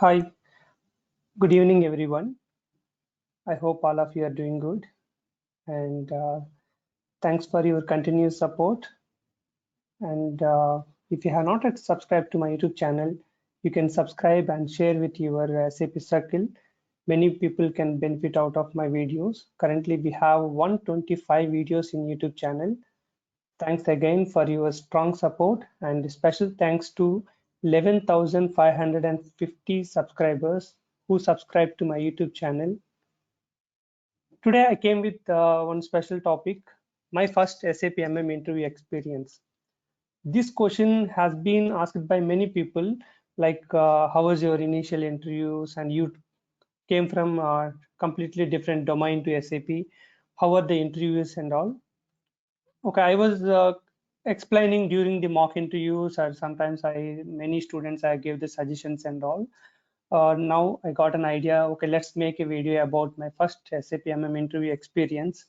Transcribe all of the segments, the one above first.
Hi, good evening, everyone. I hope all of you are doing good, and thanks for your continuous support. And if you have not yet subscribed to my YouTube channel, you can subscribe and share with your SAP circle. Many people can benefit out of my videos. Currently, we have 125 videos in YouTube channel. Thanks again for your strong support, and special thanks to 11,550 subscribers who subscribe to my YouTube channel. Today I came with one special topic, my first SAP MM interview experience. This question has been asked by many people, like how was your initial interviews, and you came from a completely different domain to SAP. How are the interviews and all? Okay, I was explaining during the mock interviews, or sometimes many students I gave the suggestions and all. Now I got an idea. Okay, let's make a video about my first SAP MM interview experience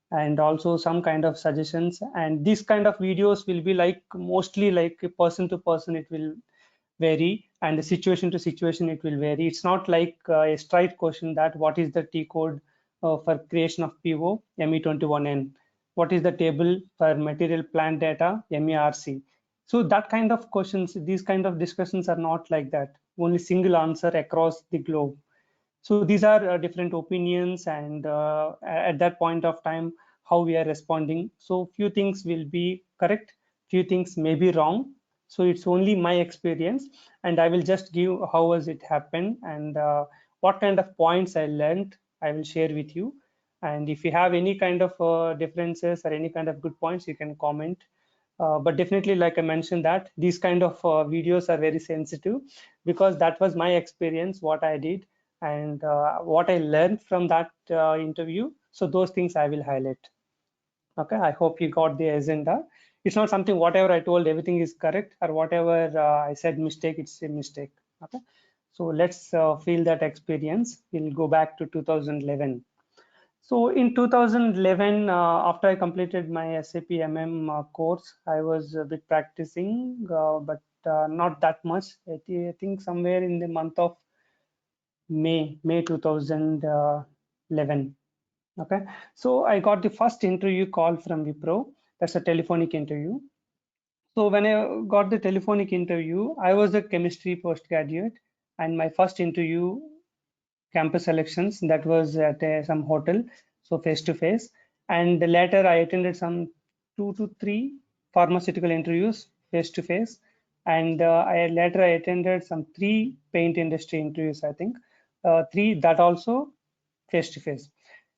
and also some kind of suggestions. And these kind of videos will be like mostly like person to person, it will vary, and the situation to situation it will vary. It's not like a straight question that what is the T code for creation of PO ME21N, what is the table for material plant data MERC. So that kind of questions, these kind of discussions are not like that, only single answer across the globe. So these are different opinions, and at that point of time how we are responding. So few things will be correct, few things may be wrong. So it's only my experience, and I will just give how was it happened, and what kind of points I learned I will share with you. And if you have any kind of differences or any kind of good points, you can comment. But definitely, like I mentioned, that these kind of videos are very sensitive, because that was my experience, what I did, and what I learned from that interview. So those things I will highlight. Okay, I hope you got the agenda. It's not something whatever I told everything is correct, or whatever I said mistake, it's a mistake. Okay, so let's feel that experience. We'll go back to 2011. So in 2011, after I completed my SAP MM course, I was a bit practicing, but not that much. I think somewhere in the month of May 2011. Okay, so I got the first interview call from Wipro. That's a telephonic interview. So when I got the telephonic interview, I was a chemistry postgraduate, and my first interview campus selections, that was at some hotel, so face to face. And later I attended some 2 to 3 pharmaceutical interviews face to face, and I attended some 3 paint industry interviews, I think, 3 that also face to face.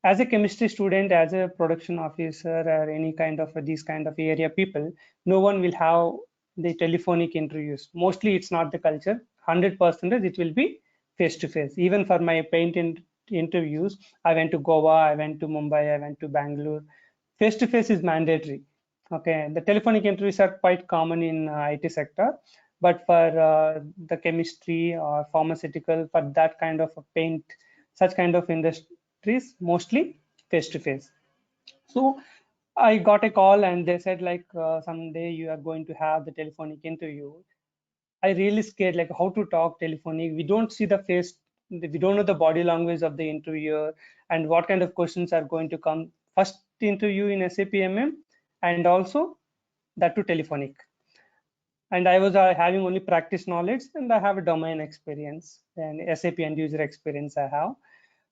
As a chemistry student, as a production officer, or any kind of these kind of area people, no one will have the telephonic interviews. Mostly it's not the culture. 100% it will be face to face. Even for my interviews, I went to Goa, I went to Mumbai, I went to Bangalore. Face to face is mandatory. Okay, the telephonic interviews are quite common in IT sector, but for the chemistry or pharmaceutical, for that kind of a paint, such kind of industries, mostly face to face. So I got a call, and they said like someday you are going to have the telephonic interview. I really scared, like how to talk telephonic. We don't see the face, we don't know the body language of the interviewer, and what kind of questions are going to come. First interview in SAP MM, and also that to telephonic. And I was having only practice knowledge, and I have a domain experience and SAP end user experience I have.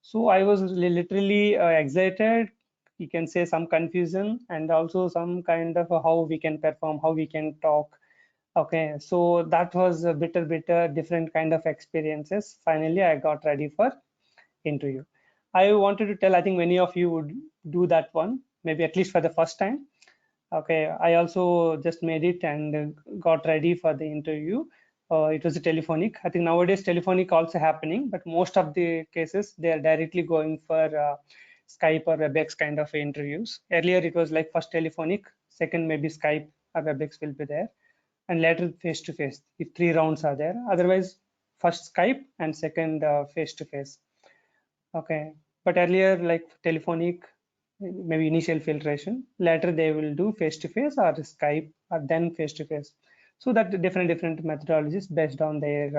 So I was literally excited. You can say some confusion, and also some kind of how we can perform, how we can talk. Okay, so that was a bit different kind of experiences. Finally, I got ready for interview. I wanted to tell, I think many of you would do that one, maybe at least for the first time. Okay, I also just made it and got ready for the interview. It was a telephonic. I think nowadays telephonic also happening, but most of the cases they are directly going for Skype or WebEx kind of interviews. Earlier it was like first telephonic, second maybe Skype or WebEx will be there, and later face to face if 3 rounds are there. Otherwise, first Skype and second face to face. Okay, but earlier like telephonic, maybe initial filtration, later they will do face to face or Skype or then face to face. So that different methodologies based on their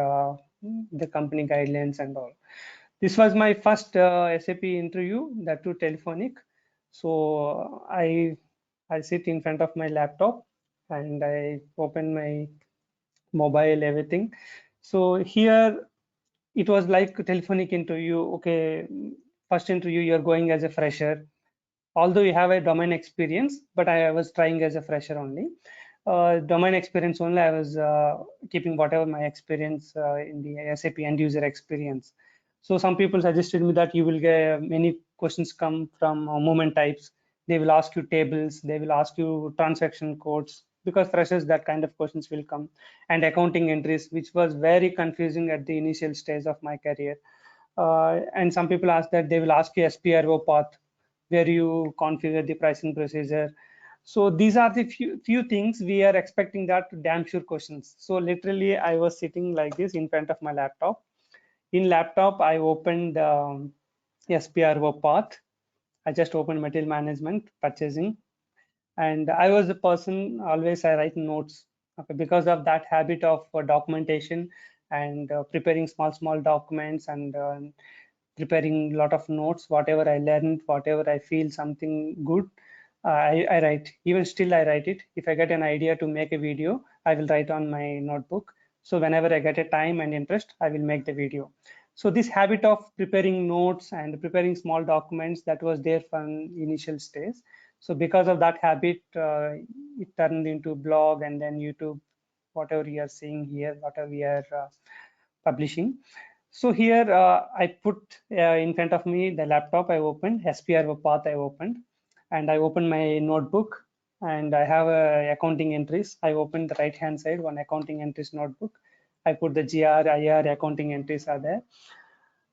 the company guidelines and all. This was my first SAP interview, that too telephonic. So I sit in front of my laptop and I open my mobile, everything. So here it was like a telephonic interview. Okay, first interview, you're going as a fresher, although you have a domain experience, but I was trying as a fresher only. Domain experience only, I was keeping whatever my experience in the SAP end user experience. So some people suggested me that you will get many questions come from moment types. They will ask you tables, they will ask you transaction codes, because freshers that kind of questions will come, and accounting entries, which was very confusing at the initial stage of my career. And some people ask that they will ask you SPRO path, where you configure the pricing procedure. So these are the few things we are expecting, that damn sure questions. So literally I was sitting like this in front of my laptop. In laptop I opened SPRO path. I just opened material management, purchasing, and I was a person always I write notes. Okay, because of that habit of documentation and preparing small documents, and preparing a lot of notes, whatever I learned, whatever I feel something good, I write. Even still I write it. If I get an idea to make a video, I will write on my notebook. So whenever I get a time and interest, I will make the video. So this habit of preparing notes and preparing small documents, that was there from initial stage. So because of that habit, it turned into blog and then YouTube, whatever you are seeing here, whatever we are publishing. So here I put in front of me the laptop. I opened SPRO path. I opened, and I opened my notebook, and I have accounting entries. I opened the right hand side, one accounting entries notebook. I put the GR, IR accounting entries are there,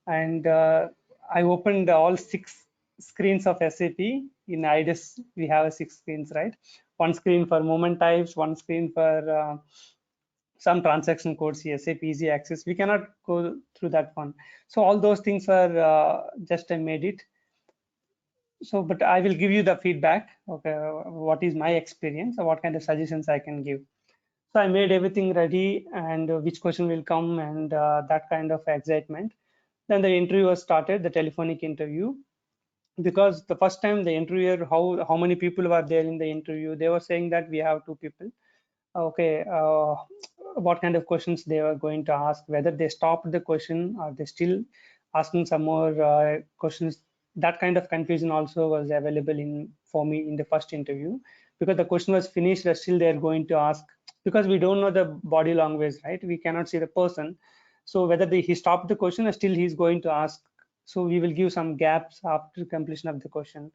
and I opened all 6 screens of SAP. In IDIS, we have 6 screens, right? One screen for moment types, one screen for some transaction codes, SAP easy access. We cannot go through that one. So all those things are just I made it. So, but I will give you the feedback. Okay, what is my experience, or what kind of suggestions I can give. So I made everything ready, and which question will come, and that kind of excitement. Then the interview was started, the telephonic interview. Because the first time the interviewer, how many people were there in the interview, they were saying that we have 2 people. Okay, what kind of questions they were going to ask, whether they stopped the question or they still asking some more questions. That kind of confusion also was available in for me in the first interview, because the question was finished, still they're going to ask, because we don't know the body language, right? We cannot see the person. So whether he stopped the question or still he's going to ask, so we will give some gaps after completion of the question.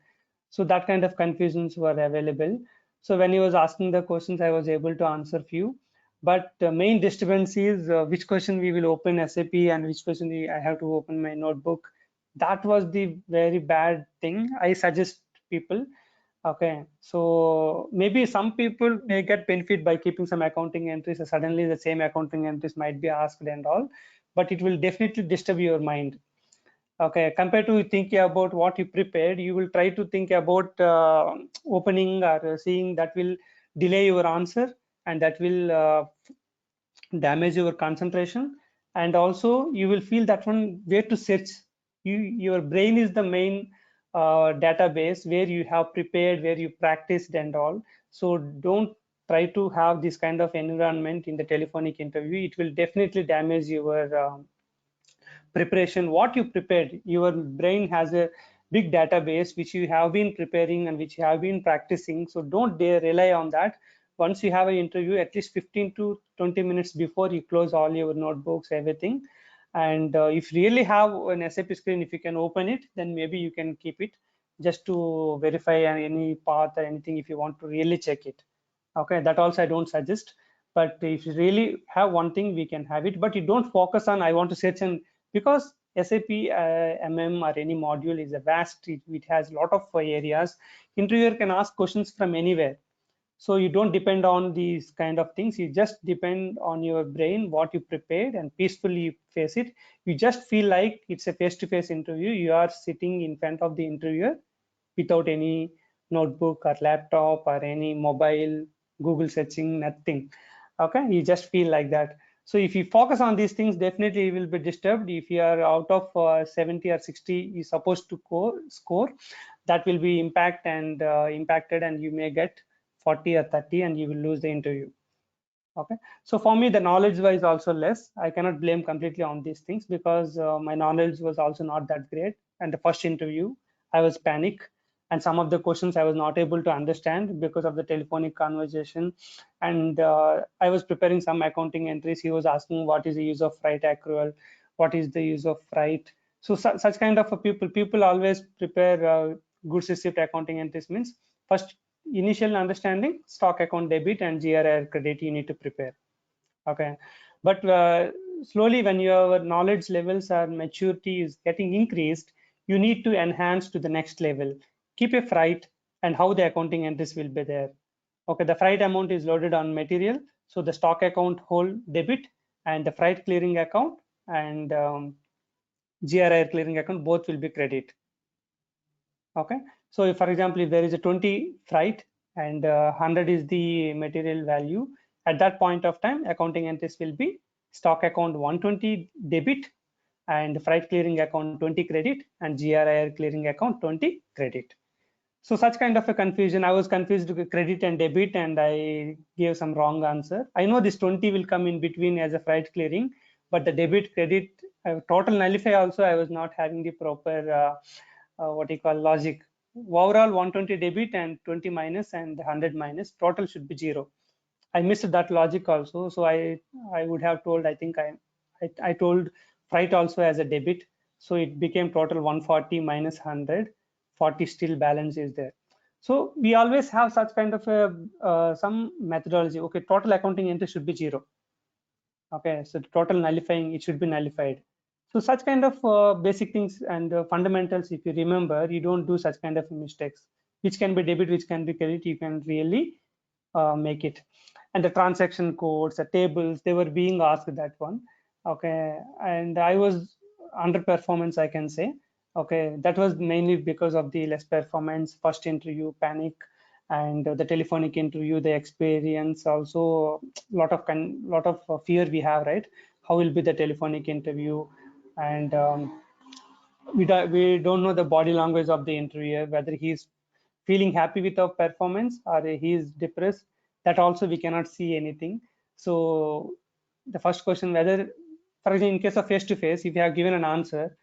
So that kind of confusions were available. So when he was asking the questions, I was able to answer few. But the main disturbance is which question we will open SAP and which question I have to open my notebook. That was the very bad thing. I suggest people. Okay, so maybe some people may get benefit by keeping some accounting entries. Suddenly the same accounting entries might be asked and all, but it will definitely disturb your mind. Okay, compared to thinking about what you prepared, you will try to think about opening or seeing, that will delay your answer, and that will damage your concentration. And also you will feel that one where to search. Your brain is the main database where you have prepared, where you practiced and all. So don't try to have this kind of environment in the telephonic interview. It will definitely damage your preparation, what you prepared. Your brain has a big database which you have been preparing and which you have been practicing. So don't dare rely on that. Once you have an interview, at least 15 to 20 minutes before, you close all your notebooks, everything. And if you really have an SAP screen, if you can open it, then maybe you can keep it just to verify any path or anything, if you want to really check it. Okay, that also I don't suggest. But if you really have one thing, we can have it, but you don't focus on I want to search. And because SAP MM or any module is a vast, it has a lot of areas. Interviewer can ask questions from anywhere. So you don't depend on these kind of things. You just depend on your brain, what you prepared, and peacefully face it. You just feel like it's a face-to-face interview. You are sitting in front of the interviewer without any notebook or laptop or any mobile, Google searching, nothing. Okay, you just feel like that. So if you focus on these things, definitely you will be disturbed. If you are out of 70 or 60 you're supposed to score, that will be impacted, and you may get 40 or 30 and you will lose the interview. Okay, so for me the knowledge wise also less. I cannot blame completely on these things because my knowledge was also not that great, and the first interview I was panic, and some of the questions I was not able to understand because of the telephonic conversation. And I was preparing some accounting entries. He was asking what is the use of freight accrual, what is the use of freight. So such kind of a people always prepare goods receipt accounting entries. Means first initial understanding, stock account debit and GRR credit you need to prepare. Okay, but slowly when your knowledge levels or maturity is getting increased, you need to enhance to the next level. Keep a freight and how the accounting entries will be there. Okay, the freight amount is loaded on material, so the stock account hold debit, and the freight clearing account and GRR clearing account both will be credit. Okay, so if, for example, if there is a 20 freight and 100 is the material value, at that point of time accounting entries will be stock account 120 debit and freight clearing account 20 credit and GRIR clearing account 20 credit. So such kind of a confusion, I was confused with credit and debit and I gave some wrong answer. I know this 20 will come in between as a freight clearing, but the debit credit total nullify also I was not having the proper what you call logic. Overall 120 debit and 20 minus and 100 minus, total should be 0. I missed that logic also. So I would have told, I think I told freight also as a debit. So it became total 140 minus 100, 40 still balance is there. So we always have such kind of a some methodology. Okay, total accounting entry should be 0. Okay, so total nullifying, it should be nullified. So such kind of basic things and fundamentals, if you remember, you don't do such kind of mistakes. Which can be debit, which can be credit, you can really make it. And the transaction codes, the tables, they were being asked that one. Okay, and I was underperformance, I can say. Okay, that was mainly because of the less performance, first interview, panic, and the telephonic interview, the experience, also lot of fear we have, right? How will be the telephonic interview, and we don't know the body language of the interviewer, whether he's feeling happy with our performance or he is depressed. That also we cannot see anything. So the first question, whether, for example, in case of face to face, if you have given an answer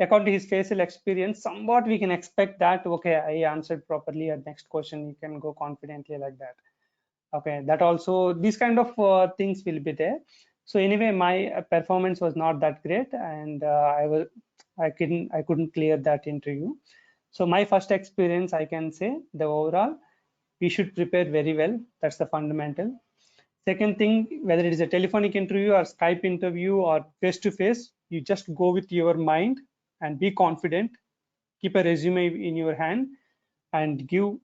according to his facial experience, somewhat we can expect that okay, I answered properly. At next question you can go confidently like that. Okay, that also, these kind of things will be there. So anyway, my performance was not that great, and I couldn't clear that interview. So my first experience, I can say the overall, we should prepare very well. That's the fundamental. Second thing, whether it is a telephonic interview or Skype interview or face to face, you just go with your mind and be confident. Keep a resume in your hand and give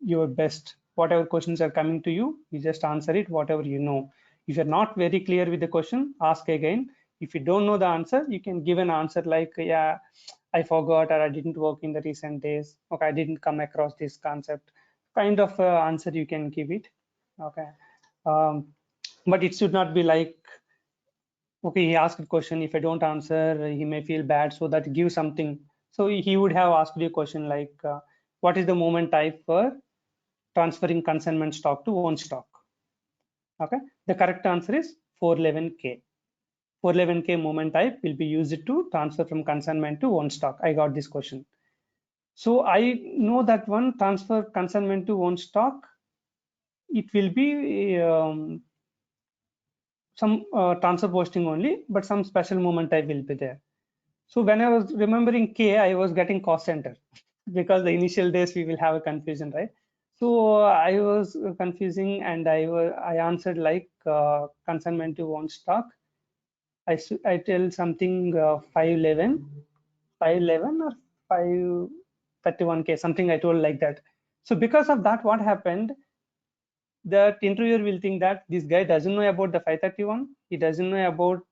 your best. Whatever questions are coming to you, you just answer it whatever you know. If you're not very clear with the question, ask again. If you don't know the answer, you can give an answer like, yeah, I forgot, or I didn't work in the recent days. Okay, I didn't come across this concept. Kind of answer you can give it. Okay, um, but it should not be like, okay, he asked a question, if I don't answer he may feel bad, so that give something. So he would have asked you a question like, what is the moment type for transferring consignment stock to own stock? Okay, the correct answer is 411k. 411k moment type will be used to transfer from consignment to own stock. I got this question. So I know that one, transfer consignment to own stock, it will be some transfer posting only, but some special moment type will be there. So when I was remembering K, I was getting cost center because the initial days we will have a confusion, right? So I was confusing, and I answered like consignment to own stock. I tell something 511 or 531k, something I told like that. So because of that, what happened? That interviewer will think that this guy doesn't know about the 531. He doesn't know about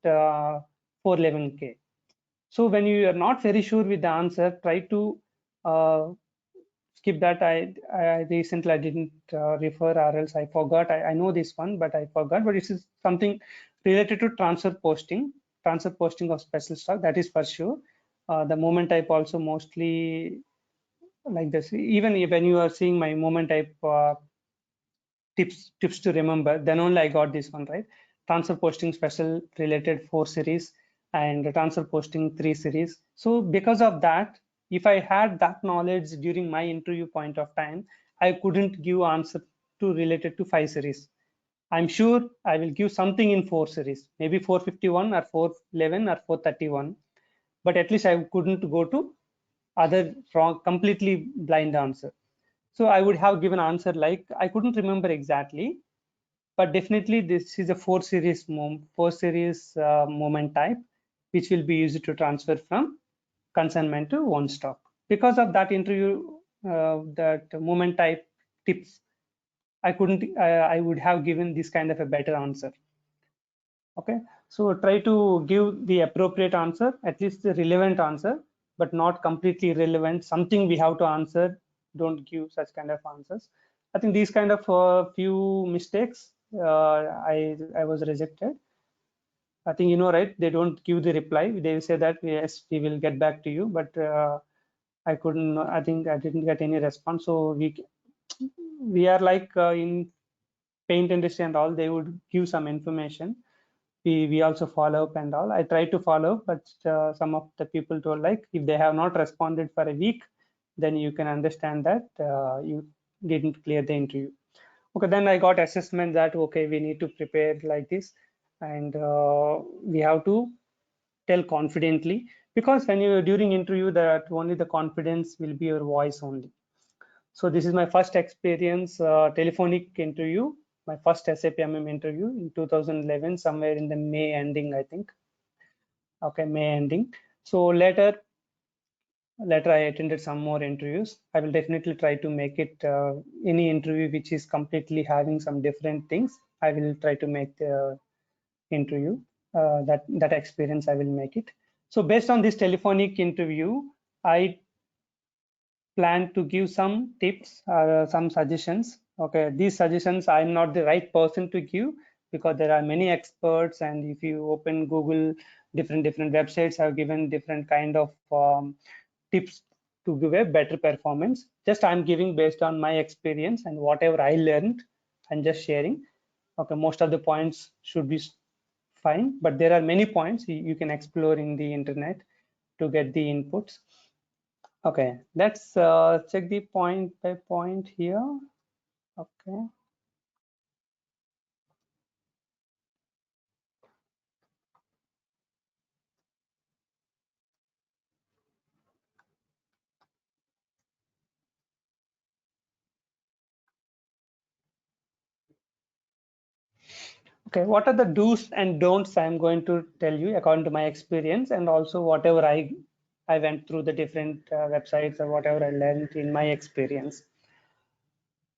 411k. So when you are not very sure with the answer, try to skip that. I recently I didn't refer, or else I forgot. I know this one, but I forgot. But it is something related to transfer posting of special stock. That is for sure. The moment type also mostly like this. Even when you are seeing my moment type tips to remember, then only I got this one right. Transfer posting special related 4 series and transfer posting 3 series. So because of that, if I had that knowledge during my interview point of time, I couldn't give answer to related to 5 series. I'm sure I will give something in 4 series, maybe 451 or 411 or 431, but at least I couldn't go to other wrong, completely blind answer. So I would have given answer like, I couldn't remember exactly, but definitely this is a 4 series moment type, which will be used to transfer from consignment to one stock. Because of that interview, that moment type tips, I would have given this kind of a better answer. Okay, so try to give the appropriate answer, at least the relevant answer, but not completely irrelevant. Something we have to answer, don't give such kind of answers. I think these kind of few mistakes, I was rejected. I think you know, right? They don't give the reply. They say that yes, we will get back to you, but I couldn't. I think I didn't get any response. So we are like in paint industry and all. They would give some information. We also follow up and all. I tried to follow up, but some of the people told like if they have not responded for a week, then you can understand that you didn't clear the interview. Okay, then I got assessment that okay, we need to prepare like this, and we have to tell confidently, because when you during interview that only the confidence will be your voice only. So this is my first experience, telephonic interview, my first SAP MM interview in 2011, somewhere in the May ending, I think. Okay, May ending. So later I attended some more interviews. I will definitely try to make it any interview which is completely having some different things. I will try to make the interview. That experience I will make it. So based on this telephonic interview, I plan to give some tips or some suggestions. Okay, these suggestions I'm not the right person to give, because there are many experts, and if you open Google, different websites have given different kind of tips to give a better performance. Just I'm giving based on my experience and whatever I learned, and just sharing. Okay, most of the points should be fine, but there are many points you can explore in the internet to get the inputs. Okay, let's check the point by point here. Okay. Okay, what are the do's and don'ts I'm going to tell you according to my experience, and also whatever I went through the different websites or whatever I learned in my experience.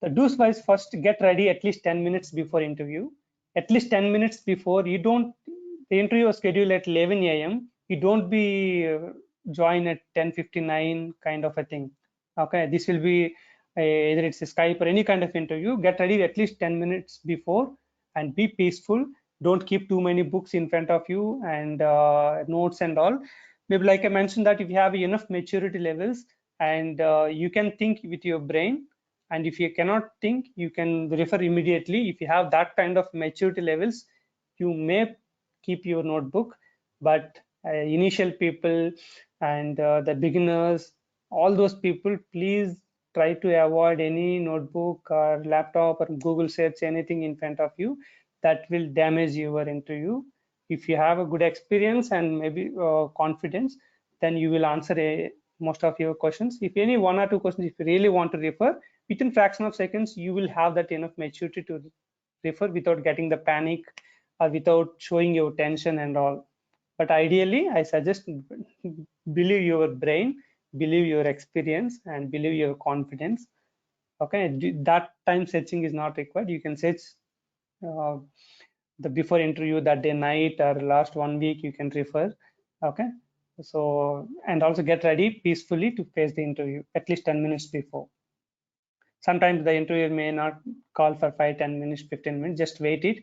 The do's wise, first get ready at least 10 minutes before interview. At least 10 minutes before. You don't, the interview was scheduled at 11 a.m. You don't be join at 10:59 kind of a thing. Okay, this will be either it's a Skype or any kind of interview. Get ready at least 10 minutes before and be peaceful. Don't keep too many books in front of you and notes and all. Maybe like I mentioned that if you have enough maturity levels and you can think with your brain, and if you cannot think, you can refer immediately. If you have that kind of maturity levels, you may keep your notebook, but initial people and the beginners, all those people, please try to avoid any notebook or laptop or Google search anything in front of you. That will damage your interview. If you have a good experience and maybe confidence, then you will answer most of your questions. If any one or two questions, if you really want to refer, within fraction of seconds, you will have that enough maturity to refer without getting the panic or without showing your tension and all. But ideally, I suggest believe your brain, believe your experience, and believe your confidence. Okay, that time searching is not required. You can search uh, the before interview that day night or last 1 week, you can refer. Okay, so and also get ready peacefully to face the interview at least 10 minutes before. Sometimes the interviewer may not call for 5-10 minutes, 15 minutes. Just wait it.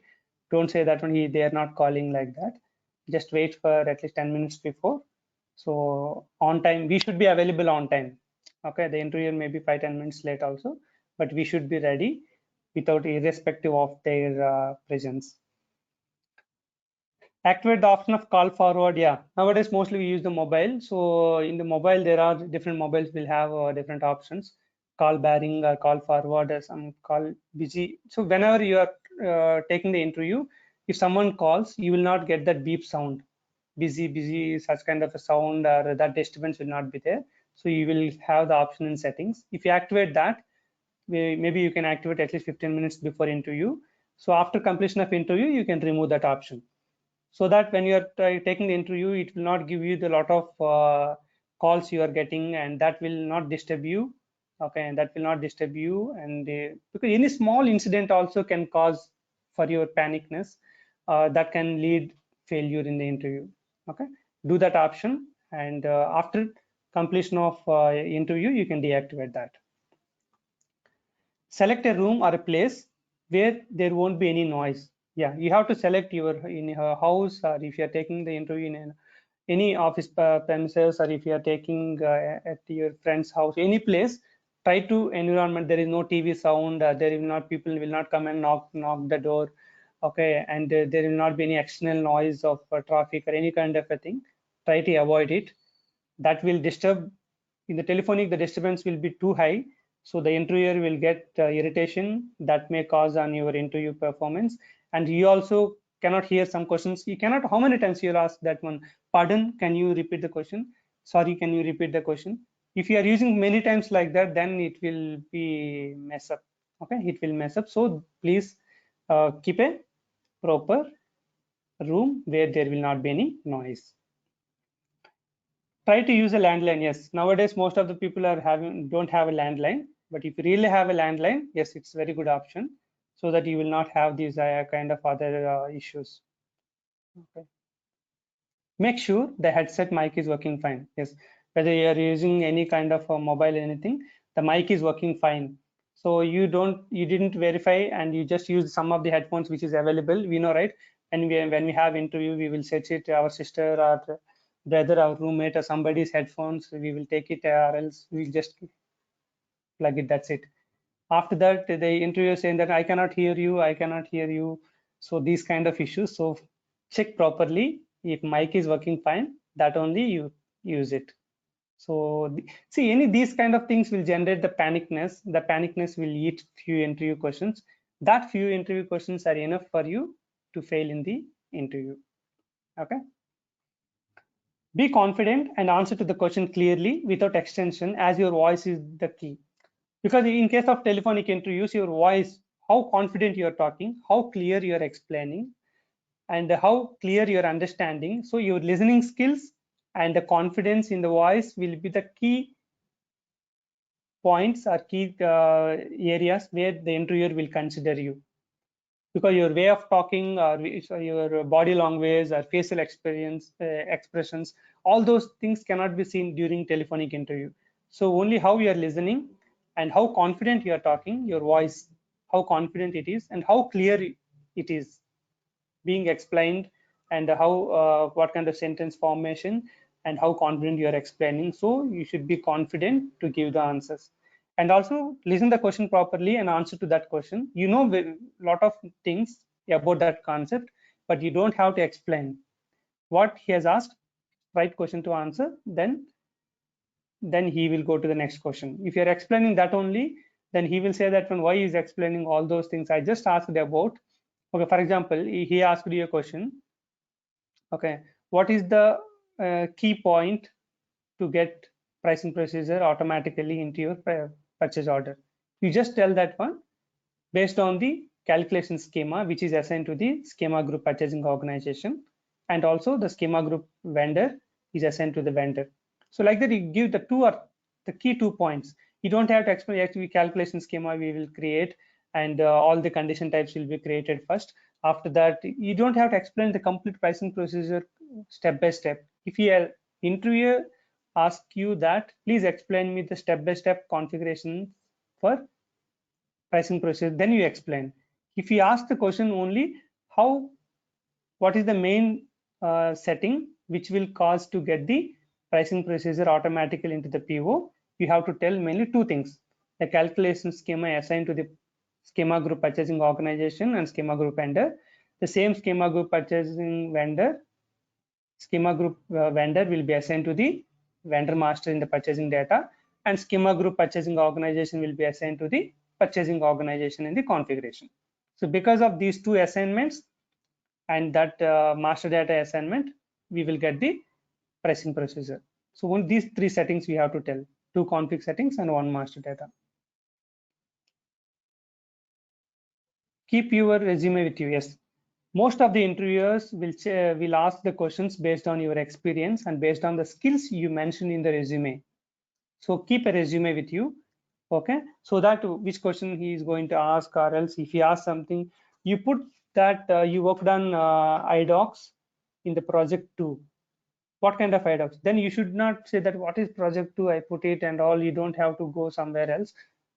Don't say that when they are not calling like that. Just wait for at least 10 minutes before. So on time, we should be available on time. Okay, the interviewer may be 5-10 minutes late also, but we should be ready without irrespective of their presence. Activate the option of call forward. Yeah, nowadays mostly we use the mobile. So in the mobile, there are different mobiles will have different options. Call bearing or call forward or some call busy. So whenever you are taking the interview, if someone calls, you will not get that beep sound. Busy, such kind of a sound or that disturbance will not be there. So you will have the option in settings. If you activate that, maybe you can activate at least 15 minutes before interview. So after completion of interview, you can remove that option, so that when you are taking the interview, it will not give you the lot of calls you are getting, and that will not disturb you. Okay, and that will not disturb you, and because any small incident also can cause for your panicness, that can lead failure in the interview. Okay, do that option, and after completion of interview, you can deactivate that. Select a room or a place where there won't be any noise. Yeah, you have to select your in your house, or if you are taking the interview in any office premises, or if you are taking at your friend's house, any place, try to environment there is no TV sound, there will not, people will not come and knock the door. Okay, and there will not be any external noise of traffic or any kind of a thing. Try to avoid it. That will disturb. In the telephonic, the disturbance will be too high, so the interviewer will get irritation that may cause on your interview performance. And you also cannot hear some questions. You cannot, how many times you'll ask that one, pardon, can you repeat the question, sorry, can you repeat the question? If you are using many times like that, then it will be mess up. Okay, it will mess up. So please keep a proper room where there will not be any noise. Try to use a landline. Yes, nowadays most of the people are don't have a landline, but if you really have a landline, yes, it's a very good option, so that you will not have these kind of other issues. Okay, make sure the headset mic is working fine. Yes, whether you are using any kind of a mobile, anything, the mic is working fine. So you didn't verify and you just use some of the headphones which is available, we know, right? And when we have interview, we will set it our sister or brother, our roommate, or somebody's headphones, we will take it, or else we'll just plug it, that's it. After that, the interviewer saying that I cannot hear you, I cannot hear you. So these kind of issues, so check properly. If mic is working fine, that only you use it. So see, any these kind of things will generate the panicness. The panicness will eat few interview questions. That few interview questions are enough for you to fail in the interview. Okay, be confident and answer to the question clearly without extension, as your voice is the key. Because in case of telephonic interviews, your voice, how confident you are talking, how clear you are explaining, and how clear your understanding. So your listening skills and the confidence in the voice will be the key points or key areas where the interviewer will consider you. Because your way of talking, or your body language or facial expressions, all those things cannot be seen during telephonic interview. So only how you are listening and how confident you are talking, your voice, how confident it is and how clear it is being explained, and how what kind of sentence formation and how confident you are explaining. So you should be confident to give the answers, and also listen the question properly and answer to that question. You know a lot of things about that concept, but you don't have to explain what he has asked. Right question to answer, then he will go to the next question. If you're explaining that only, then he will say that, why is explaining all those things I just asked about. Okay, for example, he asked you a question. Okay, what is the key point to get pricing procedure automatically into your purchase order? You just tell that one based on the calculation schema which is assigned to the schema group purchasing organization, and also the schema group vendor is assigned to the vendor. So like that, you give the two or the key 2 points. You don't have to explain actually calculation schema we will create, and all the condition types will be created first. After that, you don't have to explain the complete pricing procedure step by step. If you interviewer ask you that, please explain me the step by step configuration for pricing procedure, then you explain. If you ask the question only what is the main setting which will cause to get the pricing procedure automatically into the PO, you have to tell mainly two things: the calculation schema assigned to the schema group purchasing organization and schema group vendor. The same schema group purchasing vendor, schema group vendor will be assigned to the vendor master in the purchasing data, and schema group purchasing organization will be assigned to the purchasing organization in the configuration. So because of these two assignments and that master data assignment, we will get the pricing procedure. So on these three settings we have to tell: two config settings and one master data. Keep your resume with you. Yes, most of the interviewers will ask the questions based on your experience and based on the skills you mentioned in the resume. So keep a resume with you, okay, so that which question he is going to ask, or else if he asks something, you put that you worked on iDocs in the project 2. What kind of iDocs? Then you should not say that what is project 2, I put it and all. You don't have to go somewhere else.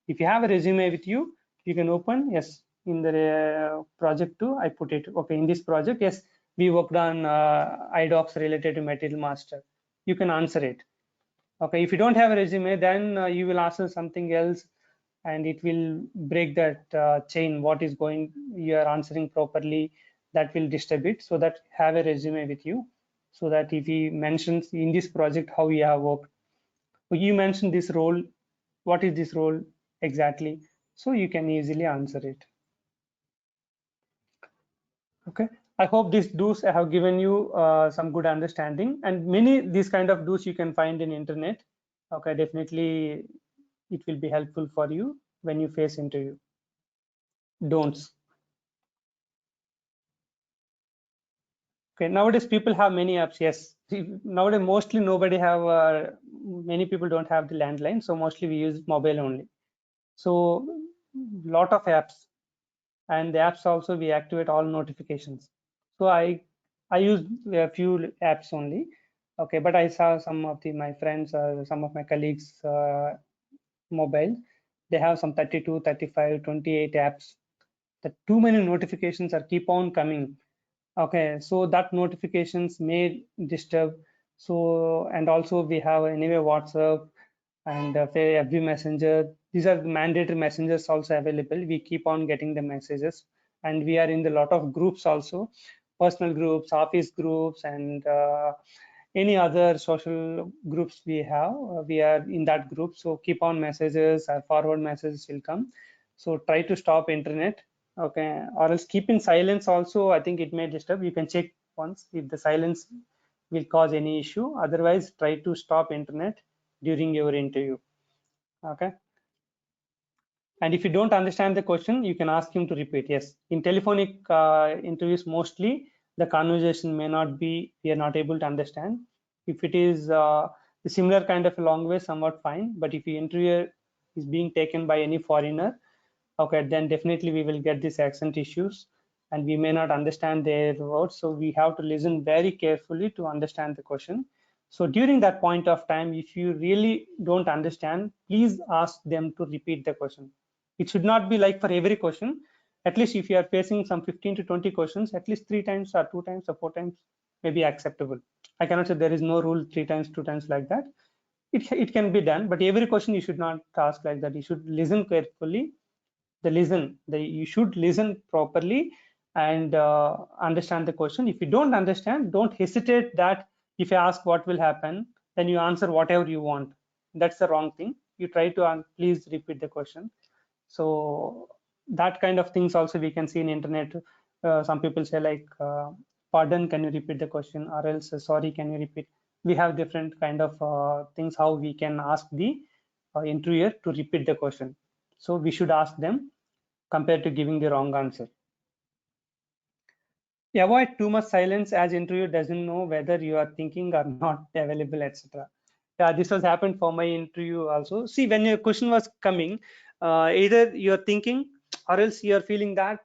If you have a resume with you, you can open, yes, in the project 2 I put it, okay, in this project, yes, we worked on iDocs related to material master. You can answer it. Okay, if you don't have a resume, then you will answer something else and it will break that chain. What is going, you are answering properly, that will disturb it. So that have a resume with you, so that if he mentions in this project how you have worked, you mentioned this role, what is this role exactly, so you can easily answer it. Okay, I hope these do's I have given you some good understanding, and many these kind of do's you can find in internet. Okay, definitely it will be helpful for you when you face interview. Don'ts. Okay, nowadays people have many apps. Yes, nowadays mostly nobody have many people don't have the landline, so mostly we use mobile only. So lot of apps, and the apps also we activate all notifications. So I use a few apps only. Okay, but I saw some of my friends, some of my colleagues mobile, they have some 32, 35, 28 apps. The too many notifications are keep on coming. Okay, so that notifications may disturb. So, and also we have anyway WhatsApp and FB Messenger. These are the mandatory messengers also available. We keep on getting the messages, and we are in the lot of groups also, personal groups, office groups, and any other social groups we have. We are in that group, so keep on messages or forward messages will come. So try to stop internet, okay, or else keep in silence also. I think it may disturb. You can check once if the silence will cause any issue. Otherwise, try to stop internet during your interview. Okay, and if you don't understand the question, you can ask him to repeat. Yes, in telephonic interviews, mostly the conversation may not be, we are not able to understand. If it is a similar kind of a language, somewhat fine. But if the interviewer is being taken by any foreigner, okay, then definitely we will get these accent issues and we may not understand their words. So we have to listen very carefully to understand the question. So during that point of time, if you really don't understand, please ask them to repeat the question. It should not be like for every question. At least if you are facing some 15 to 20 questions, at least 3 times or 2 times or 4 times may be acceptable. I cannot say there is no rule 3 times, 2 times like that. It can be done, but every question you should not ask like that. You should listen carefully. You should listen properly and understand the question. If you don't understand, don't hesitate that if I ask what will happen, then you answer whatever you want. That's the wrong thing. You try to please repeat the question. So that kind of things also we can see in internet. Some people say like, pardon, can you repeat the question, or else sorry, can you repeat. We have different kind of things how we can ask the interviewer to repeat the question. So we should ask them compared to giving the wrong answer. Avoid too much silence, as interviewer doesn't know whether you are thinking or not available, etc. Yeah, this has happened for my interview also. See, when your question was coming, either you are thinking or else you are feeling that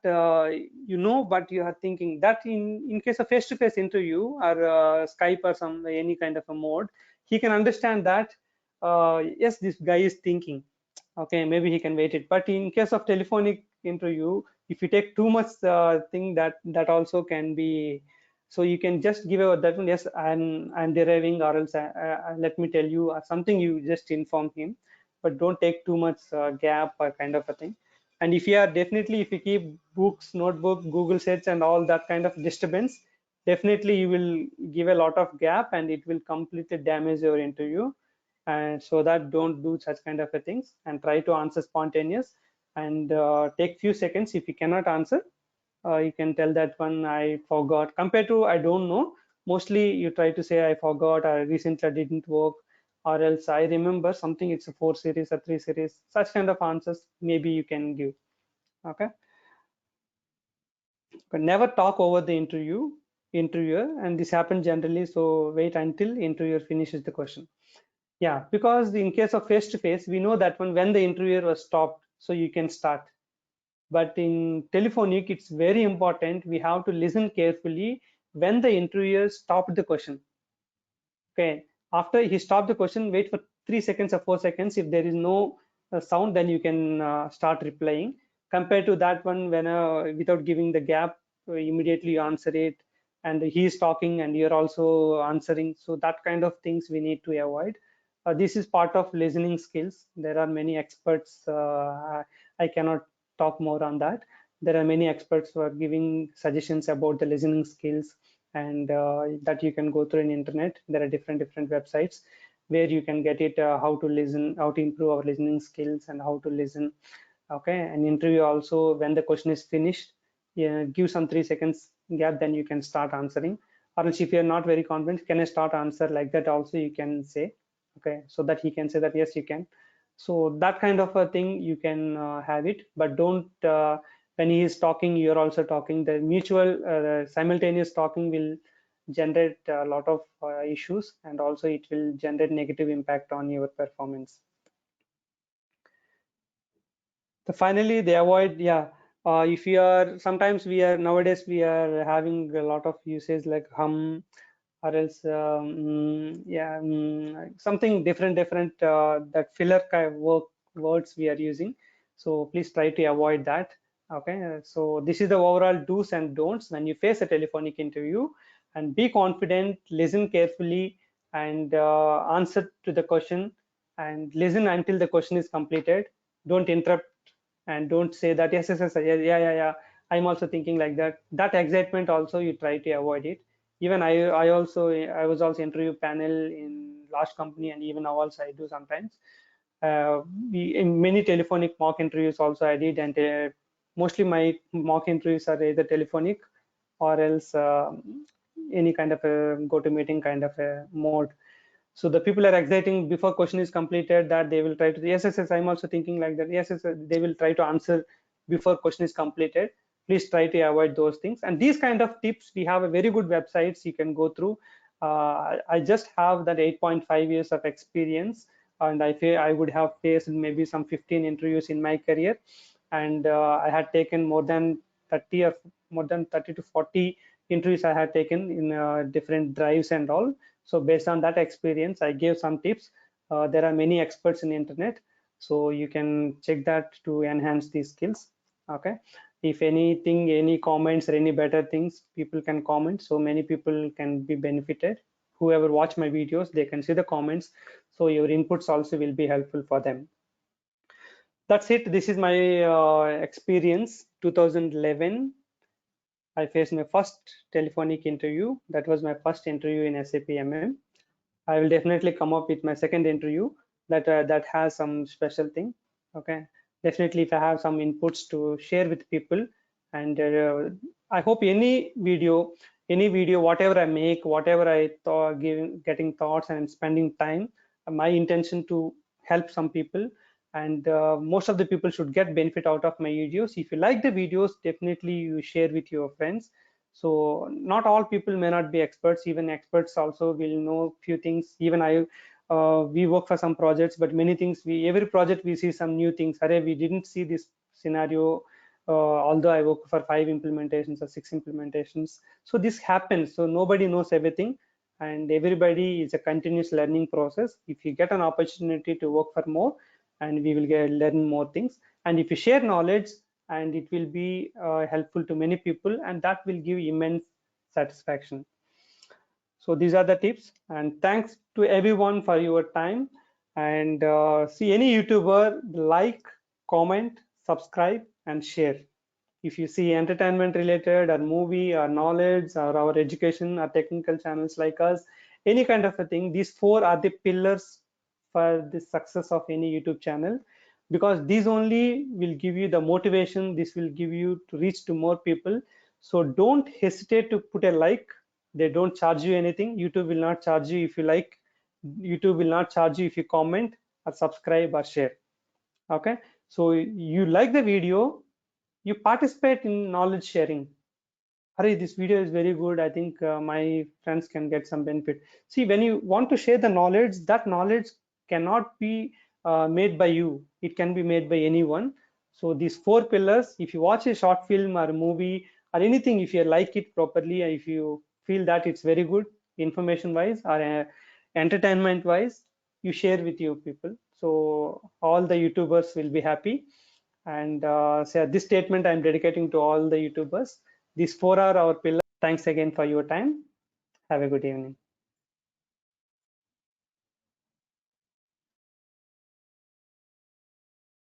you know, but you are thinking that in case of face-to-face interview or Skype or some any kind of a mode, he can understand that yes, this guy is thinking. Okay, maybe he can wait it. But in case of telephonic interview, if you take too much thing, that also can be. So you can just give a that one, yes, I'm deriving, or else let me tell you, or something, you just inform him, but don't take too much gap or kind of a thing. And if you are definitely, if you keep books, notebook, Google search and all that kind of disturbance, definitely you will give a lot of gap and it will completely damage your interview. And so that don't do such kind of a things, and try to answer spontaneous, and take few seconds. If you cannot answer, you can tell that one, I forgot, compared to I don't know. Mostly you try to say I forgot, or recently I didn't work, or else I remember something, it's a 4 series or 3 series, such kind of answers maybe you can give. Okay, but never talk over the interviewer, and this happens generally, so wait until interviewer finishes the question. Yeah, because in case of face to face, we know that one when the interviewer was stopped, so you can start. But in telephonic, it's very important. We have to listen carefully when the interviewer stopped the question. Okay, after he stopped the question, wait for 3 seconds or 4 seconds. If there is no sound, then you can start replying. Compared to that one, when without giving the gap, immediately you answer it, and he is talking and you're also answering. So that kind of things we need to avoid. This is part of listening skills. There are many experts. I cannot talk more on that. There are many experts who are giving suggestions about the listening skills, and that you can go through in internet. There are different websites where you can get it, how to listen, how to improve our listening skills, and how to listen. Okay, and interview also, when the question is finished, yeah, give some 3 seconds gap, then you can start answering. Or else if you're not very confident, can I start answer, like that also you can say. Okay, so that he can say that yes you can. So that kind of a thing you can have it, but don't when he is talking, you're also talking. The mutual simultaneous talking will generate a lot of issues, and also it will generate negative impact on your performance. So finally, they avoid, yeah. If you are, sometimes we are, nowadays we are having a lot of usage like hum, or else yeah, something different that filler kind of words we are using. So please try to avoid that. Okay, so this is the overall do's and don'ts when you face a telephonic interview. And be confident, listen carefully, and answer to the question, and listen until the question is completed. Don't interrupt, and don't say that yes, yeah, I'm also thinking like that. That excitement also you try to avoid it. Even I was also interview panel in last company, and even now also I do sometimes. In many telephonic mock interviews also I did, and mostly my mock interviews are either telephonic, or else any kind of a go to meeting kind of a mode. So the people are exciting before question is completed, that they will try to, yes, I'm also thinking like that, yes, they will try to answer before question is completed. Please try to avoid those things. And these kind of tips, we have a very good websites you can go through. I just have that 8.5 years of experience, and I feel I would have faced maybe some 15 interviews in my career, and I had taken more than 30 or more than 30 to 40 interviews I had taken in different drives and all. So based on that experience, I gave some tips. There are many experts in the internet, so you can check that to enhance these skills. Okay, if anything, any comments or any better things, people can comment, so many people can be benefited. Whoever watch my videos, they can see the comments, so your inputs also will be helpful for them. That's it. This is my experience. 2011, I faced my first telephonic interview. That was my first interview in SAP MM. I will definitely come up with my second interview that has some special thing. Okay, definitely if I have some inputs to share with people, and I hope any video, whatever I make, whatever I thought, getting thoughts and spending time, my intention to help some people, and most of the people should get benefit out of my videos. If you like the videos, definitely you share with your friends. So not all people may not be experts. Even experts also will know few things. Even we work for some projects, but many things, every project we see some new things. Array, we didn't see this scenario, although I work for 5 implementations or 6 implementations. So this happens. So nobody knows everything, and everybody is a continuous learning process. If you get an opportunity to work for more, and we will learn more things. And if you share knowledge, and it will be helpful to many people, and that will give immense satisfaction. So these are the tips, and thanks to everyone for your time. And see any YouTuber, like, comment, subscribe, and share. If you see entertainment related or movie or knowledge or our education or technical channels like us, any kind of a thing, these four are the pillars for the success of any YouTube channel, because these only will give you the motivation. This will give you to reach to more people. So don't hesitate to put a like. They don't charge you anything. YouTube will not charge you if you like. YouTube will not charge you if you comment or subscribe or share. Okay, so you like the video, you participate in knowledge sharing. Hurry, this video is very good. I think my friends can get some benefit. See, when you want to share the knowledge, that knowledge cannot be made by you. It can be made by anyone. So these four pillars, if you watch a short film or a movie or anything, if you like it properly, if you feel that it's very good information wise or entertainment wise, you share with your people. So all the YouTubers will be happy. And so this statement I'm dedicating to all the YouTubers. These four are our pillars. Thanks again for your time. Have a good evening.